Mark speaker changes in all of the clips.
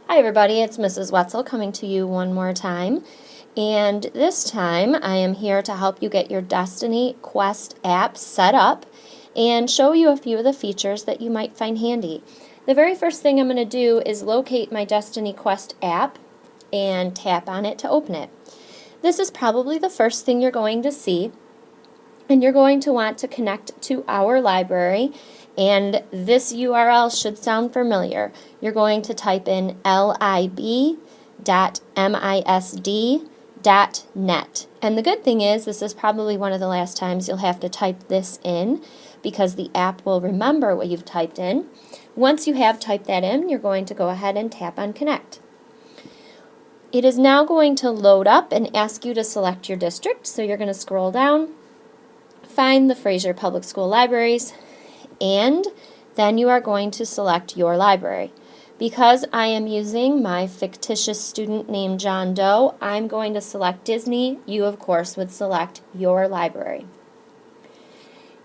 Speaker 1: Hi everybody, it's Mrs. Wetzel coming to you one more time. And this time I am here to help you get your Destiny Quest app set up and show you a few of the features that you might find handy. The very first thing I'm going to do is locate my Destiny Quest app and tap on it to open it. This is probably the first thing you're going to see, and you're going to want to connect to our library, and this URL should sound familiar. You're going to type in lib.misd.net. And the good thing is this is probably one of the last times you'll have to type this in because the app will remember what you've typed in. Once you have typed that in, you're going to go ahead and tap on Connect. It is now going to load up and ask you to select your district, so you're going to scroll down, find the Fraser Public School Libraries, and then you are going to select your library. Because I am using my fictitious student named John Doe, I'm going to select Disney. You, of course, would select your library.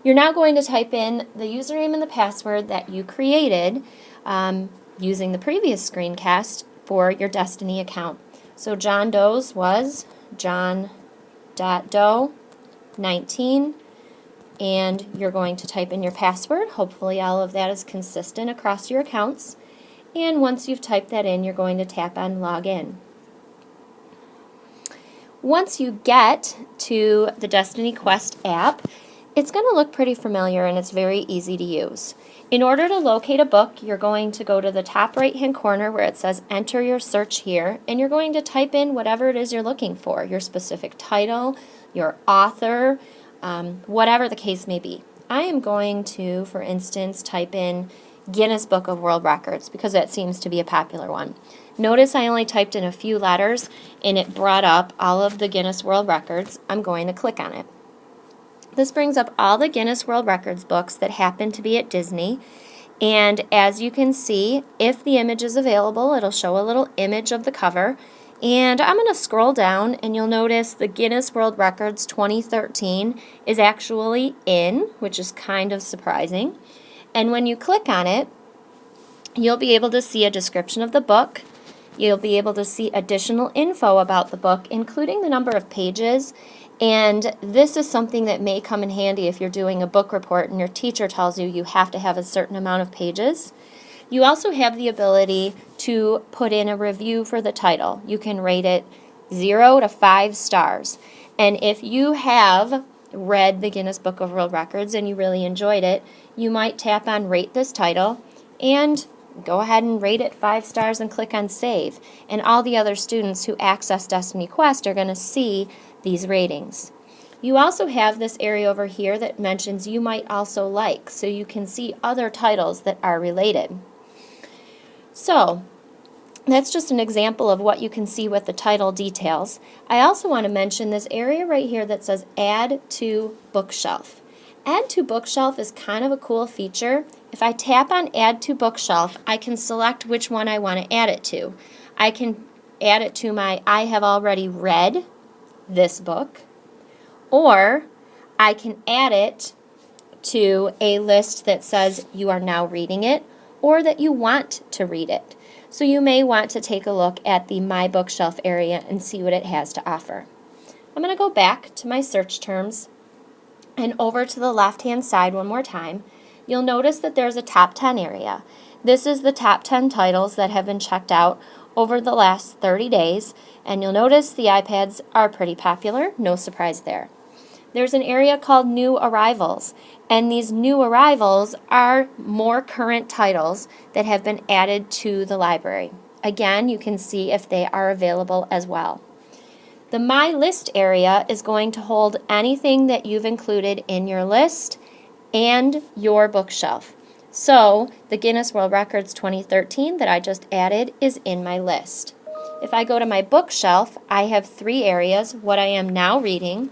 Speaker 1: You're now going to type in the username and the password that you created using the previous screencast for your Destiny account. So John Doe's was john.doe19, and you're going to type in your password. Hopefully all of that is consistent across your accounts. And once you've typed that in, you're going to tap on Login. Once you get to the Destiny Quest app, it's going to look pretty familiar and it's very easy to use. In order to locate a book, you're going to go to the top right-hand corner where it says Enter Your Search Here, and you're going to type in whatever it is you're looking for, your specific title, your author, whatever the case may be. I am going to, for instance, type in Guinness Book of World Records because that seems to be a popular one. Notice I only typed in a few letters and it brought up all of the Guinness World Records. I'm going to click on it. This brings up all the Guinness World Records books that happen to be at Disney, and as you can see, if the image is available, it'll show a little image of the cover. And I'm going to scroll down and you'll notice the Guinness World Records 2013 is actually in, which is kind of surprising. And when you click on it, you'll be able to see a description of the book. You'll be able to see additional info about the book, including the number of pages. And this is something that may come in handy if you're doing a book report and your teacher tells you you have to have a certain amount of pages. You also have the ability to put in a review for the title. You can rate it 0 to 5 stars. And if you have read the Guinness Book of World Records and you really enjoyed it, you might tap on Rate This Title and go ahead and rate it 5 stars and click on Save. And all the other students who access Destiny Quest are going to see these ratings. You also have this area over here that mentions you might also like, so you can see other titles that are related. So that's just an example of what you can see with the title details. I also want to mention this area right here that says Add to Bookshelf. Add to Bookshelf is kind of a cool feature. If I tap on Add to Bookshelf, I can select which one I want to add it to. I can add it to my I have already read this book, or I can add it to a list that says you are now reading it or that you want to read it. So you may want to take a look at the My Bookshelf area and see what it has to offer. I'm going to go back to my search terms and over to the left-hand side one more time. You'll notice that there's a top 10 area. This is the top 10 titles that have been checked out over the last 30 days, and you'll notice the iPads are pretty popular, no surprise there. There's an area called New Arrivals, and these new arrivals are more current titles that have been added to the library. Again, you can see if they are available as well. The My List area is going to hold anything that you've included in your list and your bookshelf. So the Guinness World Records 2013 that I just added is in my list. If I go to my bookshelf, I have 3 areas: what I am now reading,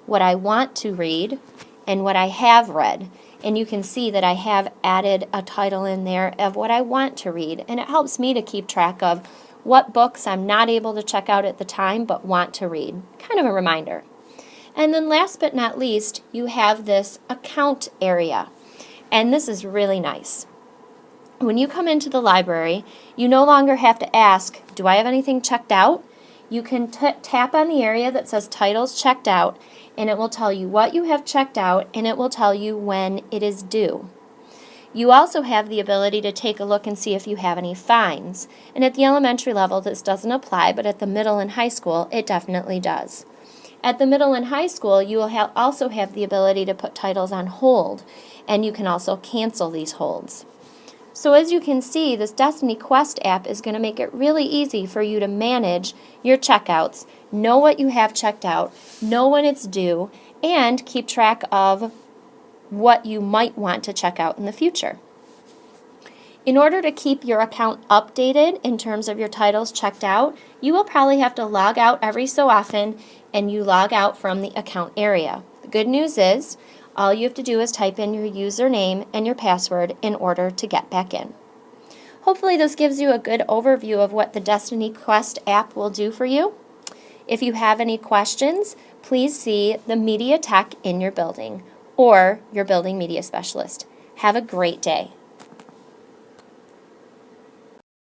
Speaker 1: what I want to read, and what I have read. And you can see that I have added a title in there of what I want to read, and it helps me to keep track of what books I'm not able to check out at the time but want to read. Kind of a reminder. And then last but not least, you have this account area. And this is really nice. When you come into the library, you no longer have to ask, do I have anything checked out? You can tap on the area that says titles checked out, and it will tell you what you have checked out, and it will tell you when it is due. You also have the ability to take a look and see if you have any fines. And at the elementary level, this doesn't apply, but at the middle and high school, it definitely does. At the middle and high school, you will also have the ability to put titles on hold, and you can also cancel these holds. So as you can see, this Destiny Quest app is going to make it really easy for you to manage your checkouts, know what you have checked out, know when it's due, and keep track of what you might want to check out in the future. In order to keep your account updated in terms of your titles checked out, you will probably have to log out every so often, and you log out from the account area. The good news is, all you have to do is type in your username and your password in order to get back in. Hopefully this gives you a good overview of what the Destiny Quest app will do for you. If you have any questions, please see the media tech in your building or your building media specialist. Have a great day.